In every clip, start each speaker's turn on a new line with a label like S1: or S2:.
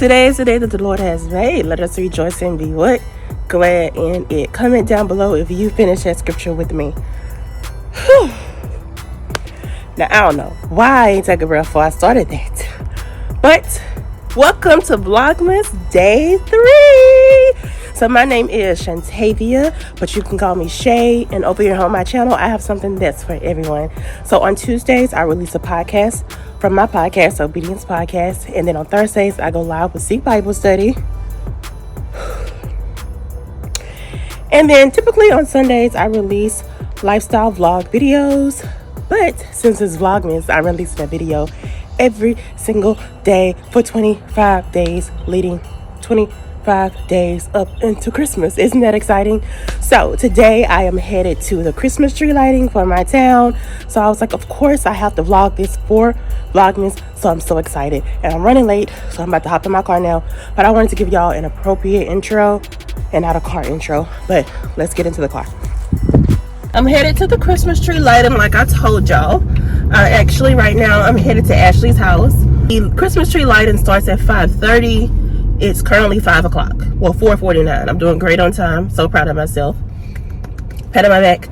S1: Today is the day that the Lord has made. Let us rejoice and be what? Glad in it. Comment down below if you finish that scripture with me. Whew. Now, I don't know why I ain't take a breath before I started that. But welcome to Vlogmas Day 3. So my name is Shantavia, but you can call me Shay. And over here on my channel, I have something that's for everyone. So on Tuesdays, I release a podcast from my podcast, Obedience Podcast. And then on Thursdays, I go live with Seek Bible Study. And then typically on Sundays, I release lifestyle vlog videos. But since it's Vlogmas, I'm releasing a video every single day for 25 days, leading 25 days up into Christmas. Isn't that exciting? So today I am headed to the Christmas tree lighting for my town. So I was like, of course I have to vlog this for Vlogmas. So I'm so excited and I'm running late. So I'm about to hop in my car now. But I wanted to give y'all an appropriate intro and not a car intro. But let's get into the car. I'm headed to the Christmas tree lighting like I told y'all. Actually, right now, I'm headed to Ashley's house. The Christmas tree lighting starts at 5:30. It's currently 5 o'clock. Well, 4:49. I'm doing great on time. So proud of myself. Pat on my back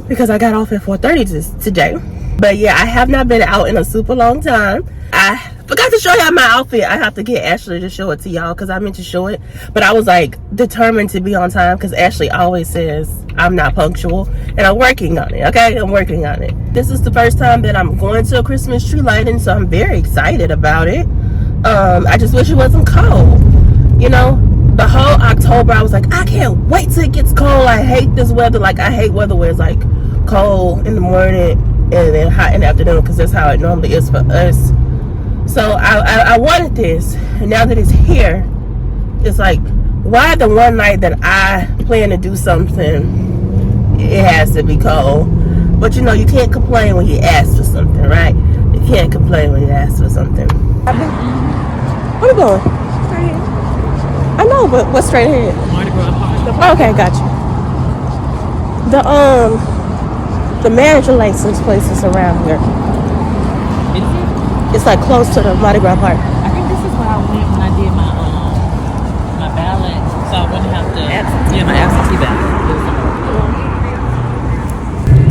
S1: because I got off at 4:30 today. But yeah, I have not been out in a super long time. I forgot to show y'all my outfit. I have to get Ashley to show it to y'all because I meant to show it. But I was like determined to be on time because Ashley always says I'm not punctual. And I'm working on it, okay? I'm working on it. This is the first time that I'm going to a Christmas tree lighting, so I'm very excited about it. I just wish it wasn't cold. You know, the whole October I was like, I can't wait till it gets cold. I hate this weather. Like, I hate weather where it's like cold in the morning and then hot in the afternoon because that's how it normally is for us. So I wanted this, and now that it's here, it's like, why the one night that I plan to do something, it has to be cold? But you know, you can't complain when you ask for something, right? You can't complain when you ask for something. Where you going? Straight ahead. I know, but what's straight ahead? Okay, got you. The marriage license place is around here. It's like close to the Mardi Gras Park.
S2: I think this is where I went when I did my ballot, so I wouldn't have to get my absentee ballot.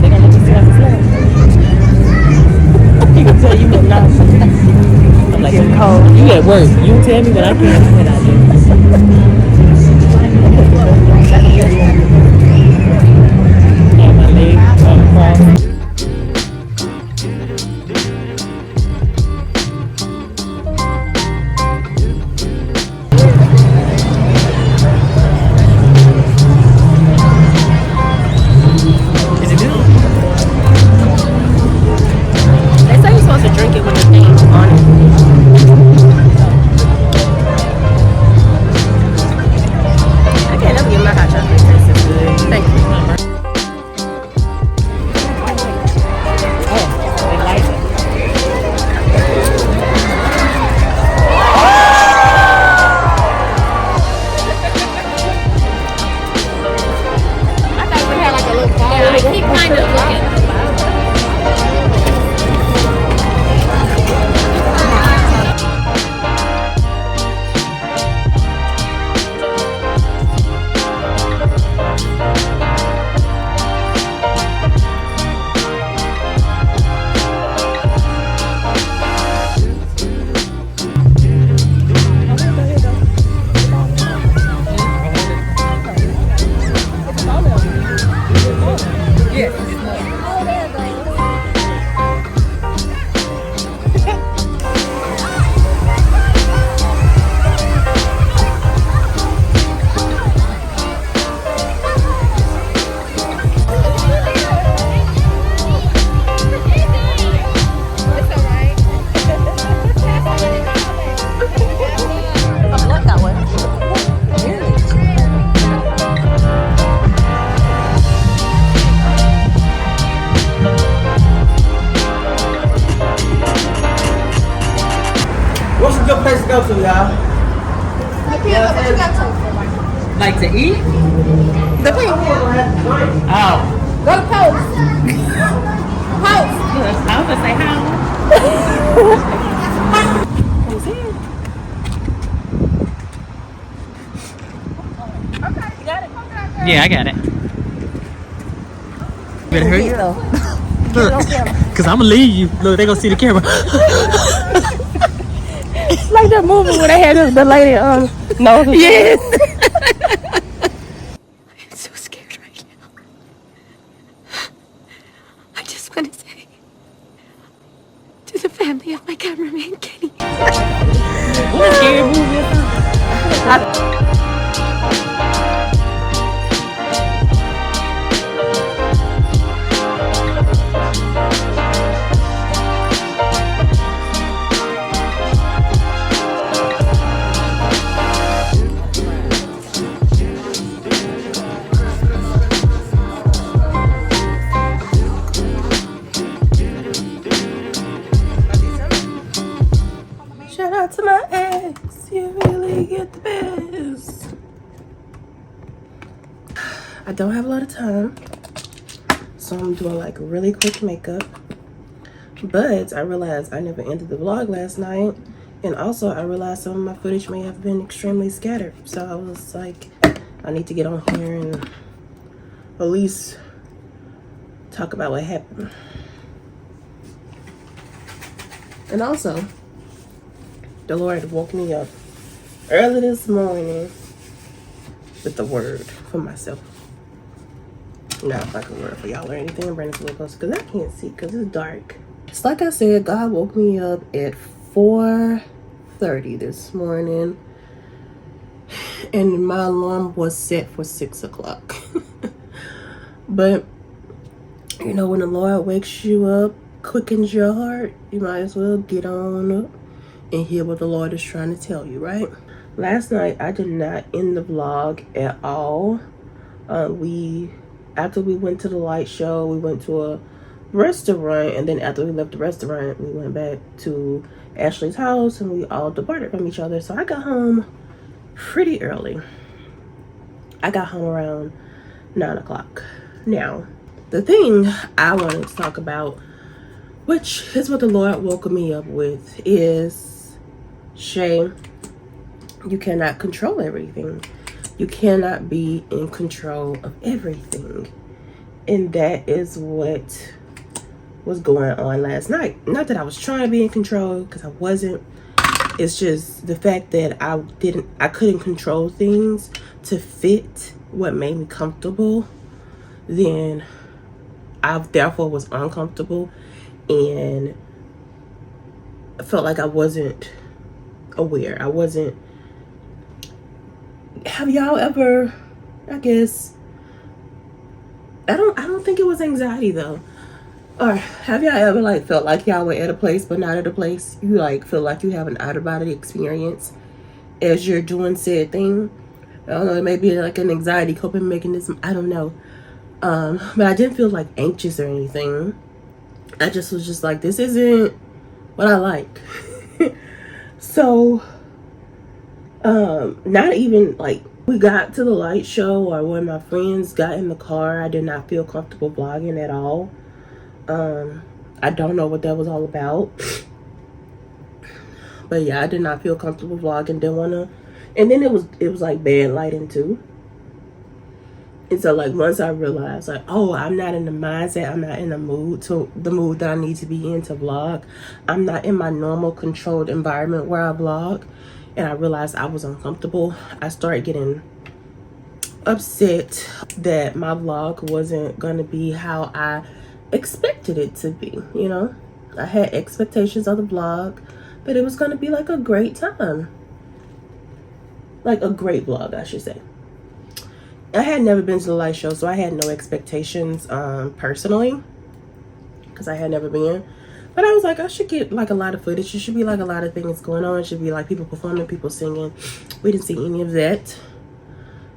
S1: They're gonna let you see how it's like. You can tell you been nauseous. I'm like, it's cold.
S2: You at work. You tell me what I can and what I do. And my legs crossed.
S1: go to, y'all?
S2: Like to eat?
S1: The pink.
S2: Oh.
S1: Go to Post. Post.
S2: I was gonna say how. Yeah, I got it. Better hurry up. Look, cause I'ma leave you. Look, they gonna see the camera.
S1: It's like that movie where they had the lady nose.
S2: Yes.
S3: I'm so scared right now. I just want to say to the family of my cameraman, Kenny.
S2: What a scary movie.
S1: Shout out to my ex. You really get the best. I don't have a lot of time, so I'm doing like really quick makeup. But I realized I never ended the vlog last night, and also I realized some of my footage may have been extremely scattered. So I was like, I need to get on here and at least talk about what happened. And also, the Lord woke me up early this morning with the word for myself. Not like a word for y'all or anything. Brandon's a little closer because I can't see because it's dark. It's like I said, God woke me up at 4:30 this morning, and my alarm was set for 6 o'clock. But you know, when the Lord wakes you up, quickens your heart, you might as well get on up and hear what the Lord is trying to tell you, right? Last night I did not end the vlog at all. After we went to the light show, we went to a restaurant, and then after we left the restaurant, we went back to Ashley's house and we all departed from each other. So I got home pretty early. I got home around 9 o'clock. Now, the thing I wanted to talk about, which is what the Lord woke me up with, is, Shay, you cannot control everything. You cannot be in control of everything. And that is what was going on last night. Not that I was trying to be in control, because I wasn't. It's just the fact that I couldn't control things to fit what made me comfortable. Then I therefore was uncomfortable and I felt like I wasn't aware. I wasn't. Have y'all ever, I guess, I don't think it was anxiety though. Or have y'all ever like felt like y'all were at a place but not at a place? You like feel like you have an out of body experience as you're doing said thing. I don't know, it may be like an anxiety coping mechanism. I don't know. But I didn't feel like anxious or anything. I just was just like, this isn't what I like. So, not even like we got to the light show or when my friends got in the car, I did not feel comfortable vlogging at all. I don't know what that was all about. But yeah, I did not feel comfortable vlogging. Didn't want to. And then it was like bad lighting too. And so like once I realized like, oh, I'm not in the mindset, I'm not in the mood that I need to be in to vlog. I'm not in my normal controlled environment where I vlog. And I realized I was uncomfortable. I started getting upset that my vlog wasn't gonna be how I expected it to be, you know? I had expectations of the vlog, but it was gonna be like a great time. Like a great vlog, I should say. I had never been to the light show, so I had no expectations personally, because I had never been. But I was like, I should get like a lot of footage. There should be like a lot of things going on. It should be like people performing, people singing. We didn't see any of that.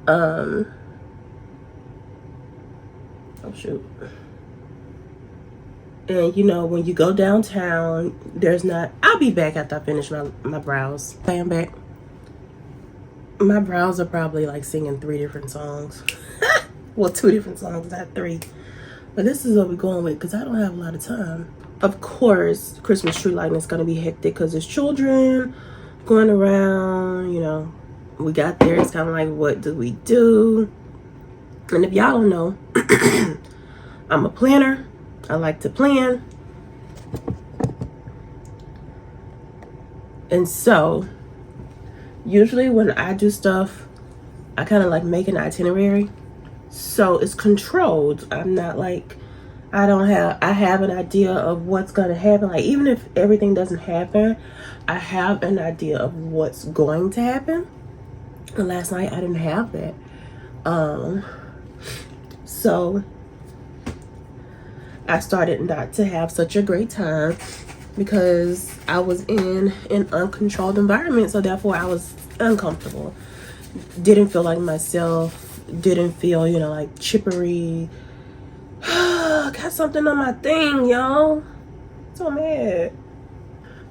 S1: Oh shoot. And you know, when you go downtown, there's not, I'll be back after I finish my brows. I am back. My brows are probably like singing 3 different songs. Well, 2 different songs, not 3. But this is what we're going with because I don't have a lot of time. Of course, Christmas tree lighting is going to be hectic because there's children going around, you know. We got there, it's kind of like, what do we do? And if y'all don't know, I'm a planner. I like to plan. And so usually when I do stuff, I kind of like make an itinerary. So it's controlled. I'm not like, I have an idea of what's going to happen. Like, even if everything doesn't happen, I have an idea of what's going to happen. And last night I didn't have that. So I started not to have such a great time because I was in an uncontrolled environment. So therefore I was uncomfortable. Didn't feel like myself. Didn't feel, like chippery. Got something on my thing, y'all. So mad.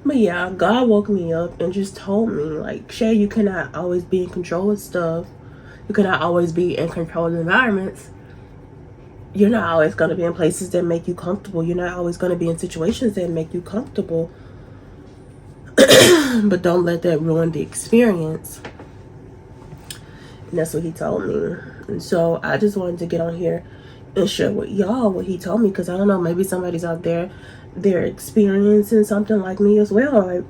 S1: But yeah, God woke me up and just told me, like, Shay, you cannot always be in control of stuff. You cannot always be in controlled environments. You're not always going to be in places that make you comfortable. You're not always going to be in situations that make you comfortable. But don't let that ruin the experience. And that's what he told me. And so I just wanted to get on here and share with y'all what he told me, because I don't know, maybe somebody's out there, they're experiencing something like me as well. Like,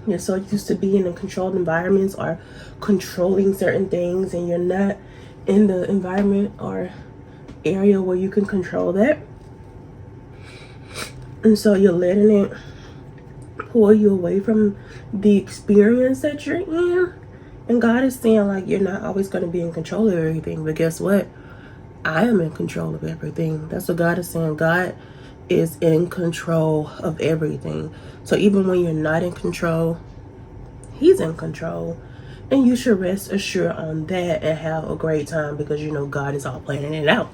S1: you're so used to being in controlled environments or controlling certain things, and you're not in the environment or area where you can control that. And so you're letting it pull you away from the experience that you're in. And God is saying, like, you're not always going to be in control of everything. But guess what? I am in control of everything. That's what God is saying. God is in control of everything. So even when you're not in control, he's in control. And you should rest assured on that and have a great time, because God is all planning it out.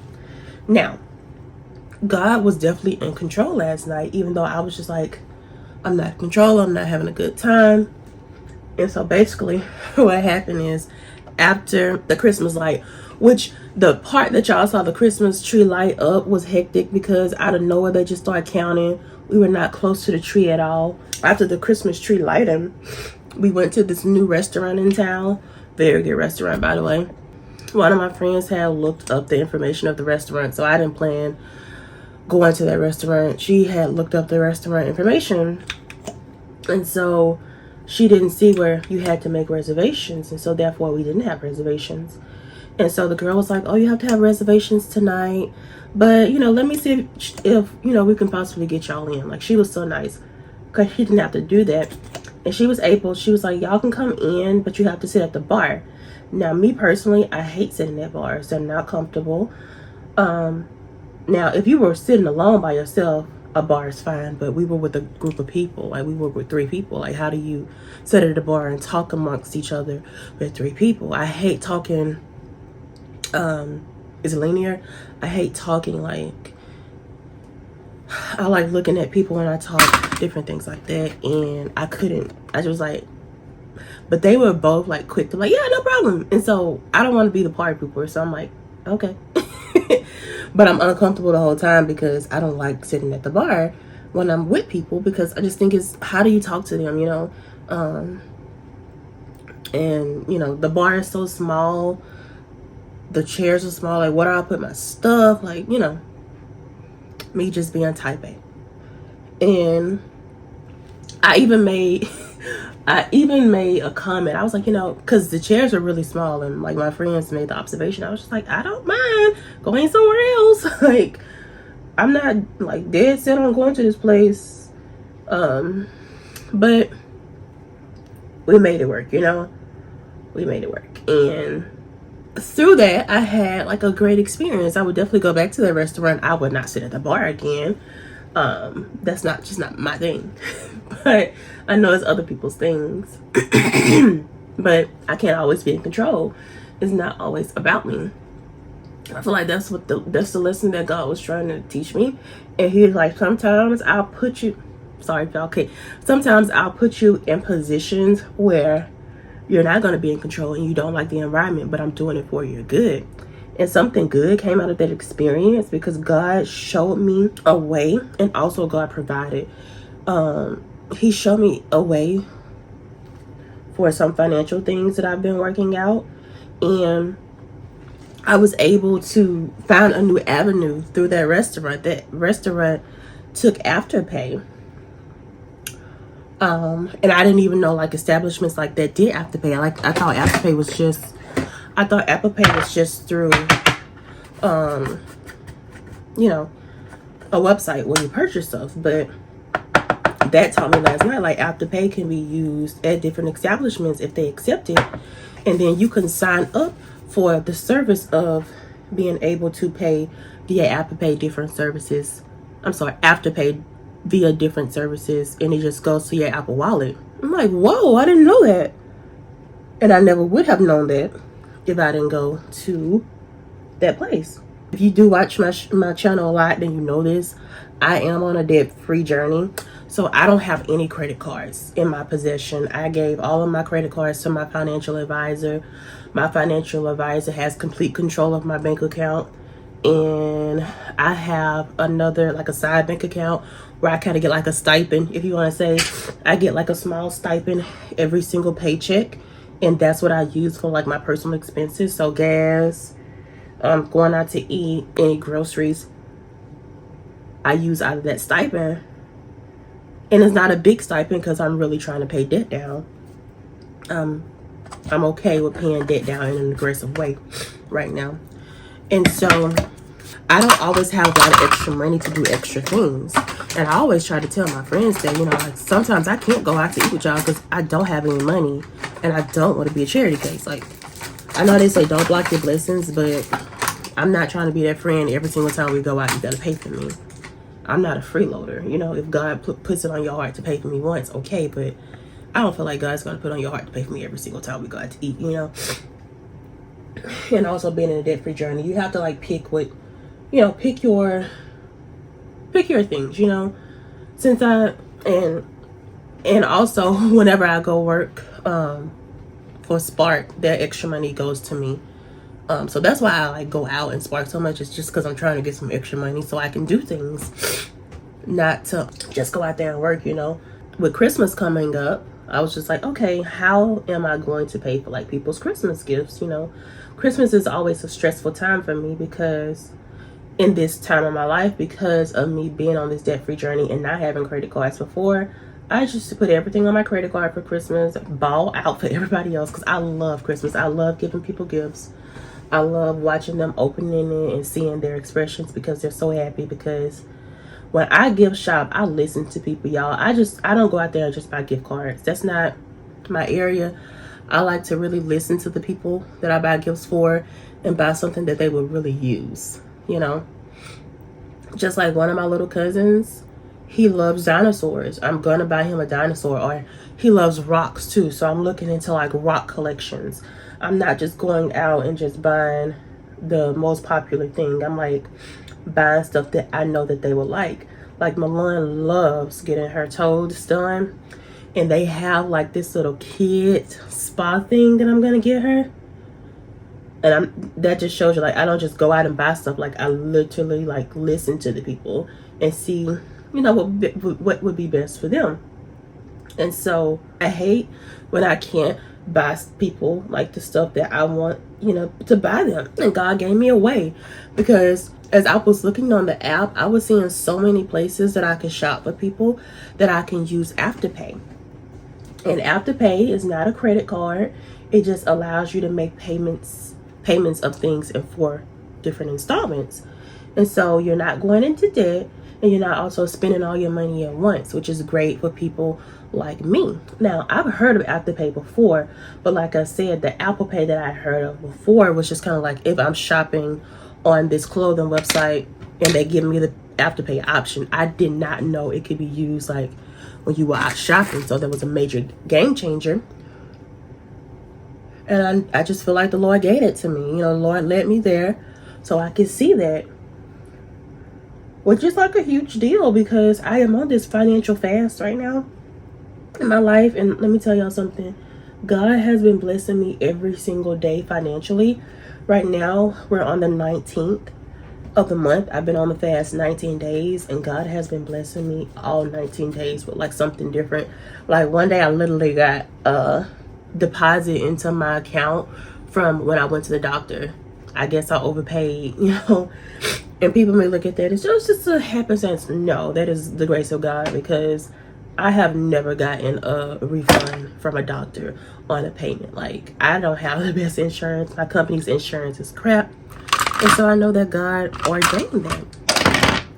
S1: Now, God was definitely in control last night, even though I was just like, I'm not in control. I'm not having a good time. And so basically what happened is, after the Christmas light, which the part that y'all saw the Christmas tree light up was hectic, because out of nowhere they just started counting. We were not close to the tree at all. After the Christmas tree lighting, we went to this new restaurant in town. Very good restaurant, by the way. One of my friends had looked up the information of the restaurant, so I didn't plan going to that restaurant. She had looked up the restaurant information, and so she didn't see where you had to make reservations, and so therefore we didn't have reservations. And so the girl was like, oh, you have to have reservations tonight, but let me see if we can possibly get y'all in. Like, she was so nice, because she didn't have to do that. And she was like, y'all can come in, but you have to sit at the bar. Now, me personally, I hate sitting at bars. They're not comfortable. Now, if you were sitting alone by yourself, a bar is fine, but we were with a group of people. Like, we were with 3 people. Like, how do you sit at a bar and talk amongst each other with 3 people? I hate talking, is it linear? I hate talking, like, I like looking at people when I talk, different things like that. And I just was like, but they were both like quick to like, yeah, no problem. And so I don't want to be the party pooper. So I'm like, okay. But I'm uncomfortable the whole time, because I don't like sitting at the bar when I'm with people, because I just think it's, how do you talk to them, and the bar is so small, the chairs are small, like, where do I put my stuff, like, me just being type A. And I even made a comment. I was like, because the chairs are really small, and like my friends made the observation. I was just like, I don't mind going somewhere else. Like, I'm not like dead set on going to this place. But we made it work, we made it work. And through that, I had like a great experience. I would definitely go back to that restaurant. I would not sit at the bar again. That's just not my thing. But I know it's other people's things. But I can't always be in control. It's not always about me. I feel like that's the lesson that God was trying to teach me. And he's like, sometimes I'll put you in positions where you're not going to be in control and you don't like the environment, but I'm doing it for your good. And something good came out of that experience, because God showed me a way, and also God provided. He showed me a way for some financial things that I've been working out. And I was able to find a new avenue through that restaurant. That restaurant took Afterpay. And I didn't even know like establishments like that did Afterpay. I thought Afterpay was just through you know, a website where you purchase stuff. But that taught me last night, like, Afterpay can be used at different establishments if they accept it, and then you can sign up for the service of being able to pay via Afterpay different services. Afterpay via different services, and it just goes to your Apple Wallet. I'm like, whoa, I didn't know that, and I never would have known that if I didn't go to that place. If you do watch my channel a lot, then you know this. I am on a debt-free journey, so I don't have any credit cards in my possession. I gave all of my credit cards to my financial advisor. My financial advisor has complete control of my bank account, and I have another, like, a side bank account where I kind of get like a stipend, if you want to say. I get like a small stipend every single paycheck, and that's what I use for like my personal expenses. So gas, going out to eat, any groceries, I use out of that stipend. And it's not a big stipend because I'm really trying to pay debt down. I'm okay with paying debt down in an aggressive way right now. And so I don't always have a lot of extra money to do extra things. And I always try to tell my friends that, you know, like, sometimes I can't go out to eat with y'all because I don't have any money and I don't want to be a charity case. Like, I know they say don't block your blessings, but I'm not trying to be that friend every single time we go out, you gotta pay for me. I'm not a freeloader. You know, if God puts it on your heart to pay for me once, okay, but I don't feel like God's gonna put on your heart to pay for me every single time we go out to eat, you know? And also being in a debt-free journey, you have to like pick what, you know, pick your things, you know? And also whenever I go work for Spark, that extra money goes to me. So that's why I like go out and Spark so much. It's just because I'm trying to get some extra money so I can do things, not to just go out there and work, you know. With Christmas coming up, I was just like, okay, how am I going to pay for like people's Christmas gifts? You know, Christmas is always a stressful time for me because in this time of my life, because of me being on this debt-free journey and not having credit cards before, I just put everything on my credit card for Christmas, ball out for everybody else, because I love Christmas. I love giving people gifts. I love watching them opening it and seeing their expressions because they're so happy. Because when I gift shop, I listen to people, y'all. I don't go out there and just buy gift cards. That's not my area. I like to really listen to the people that I buy gifts for and buy something that they would really use, you know. Just like one of my little cousins, he loves dinosaurs. I'm gonna buy him a dinosaur. Or he loves rocks too, so I'm looking into like rock collections. I'm not just going out and just buying the most popular thing. I'm like buying stuff that I know that they will like. Like Milan loves getting her toes done, and they have like this little kid spa thing that I'm gonna get her. And that just shows you, like, I don't just go out and buy stuff. Like, I literally like listen to the people and see, you know, what would be best for them. And so I hate when I can't buy people like the stuff that I want, you know, to buy them. And God gave me a way, because as I was looking on the app, I was seeing so many places that I can shop for people that I can use Afterpay. And Afterpay is not a credit card. It just allows you to make payments of things in 4 different installments. And so you're not going into debt, and you're not also spending all your money at once, which is great for people like me. Now, I've heard of Afterpay before, but like I said, the Apple Pay that I heard of before was just kind of like if I'm shopping on this clothing website and they give me the Afterpay option. I did not know it could be used like when you were out shopping. So that was a major game changer. And I just feel like the Lord gave it to me. You know, the Lord led me there so I could see that. Which is like a huge deal, because I am on this financial fast right now in my life. And let me tell y'all something. God has been blessing me every single day financially. Right now, we're on the 19th of the month. I've been on the fast 19 days. And God has been blessing me all 19 days with like something different. Like one day I literally got deposit into my account from when I went to the doctor. I guess I overpaid, you know. And people may look at that as just a happenstance. No, that is the grace of God, because I have never gotten a refund from a doctor on a payment. Like, I don't have the best insurance. My company's insurance is crap. And so I know that God ordained that.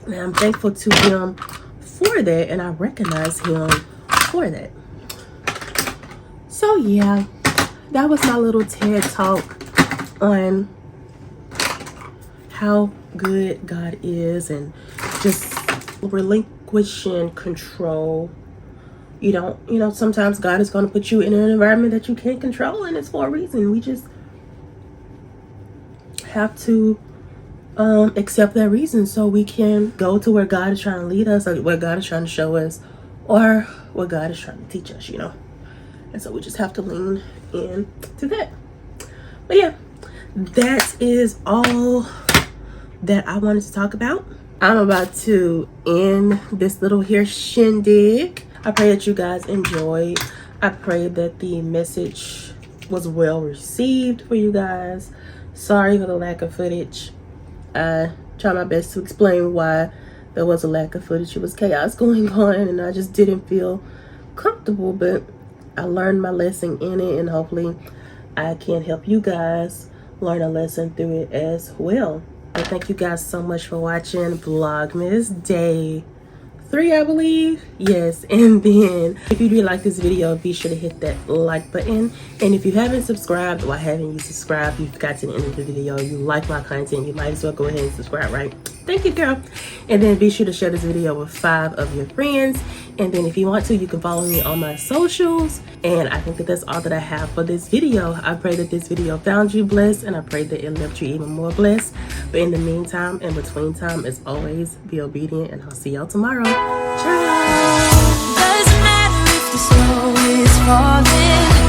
S1: And I'm thankful to him for that, and I recognize him for that. So yeah, that was my little TED talk on how good God is, and just relinquishing control. You know, sometimes God is going to put you in an environment that you can't control, and it's for a reason. We just have to accept that reason so we can go to where God is trying to lead us, or where God is trying to show us, or what God is trying to teach us, you know. And so we just have to lean in to that. But yeah, that is all that I wanted to talk about. I'm about to end this little here shindig. I pray that you guys enjoyed. I pray that the message was well received for you guys. Sorry for the lack of footage. I try my best to explain why there was a lack of footage. It was chaos going on, and I just didn't feel comfortable, but I learned my lesson in it, and hopefully I can help you guys learn a lesson through it as well. And thank you guys so much for watching Vlogmas Day 3, I believe. Yes, and then if you do like this video, be sure to hit that like button. And if you haven't subscribed, why haven't you subscribed? You've got to the end of the video, you like my content, you might as well go ahead and subscribe, right? Thank you, girl. And then be sure to share this video with 5 of your friends. And then if you want to, you can follow me on my socials. And I think that that's all that I have for this video. I pray that this video found you blessed, and I pray that it left you even more blessed. But in the meantime, in between time, as always, be obedient, and I'll see y'all tomorrow. Ciao.
S3: Doesn't matter if the snow is falling.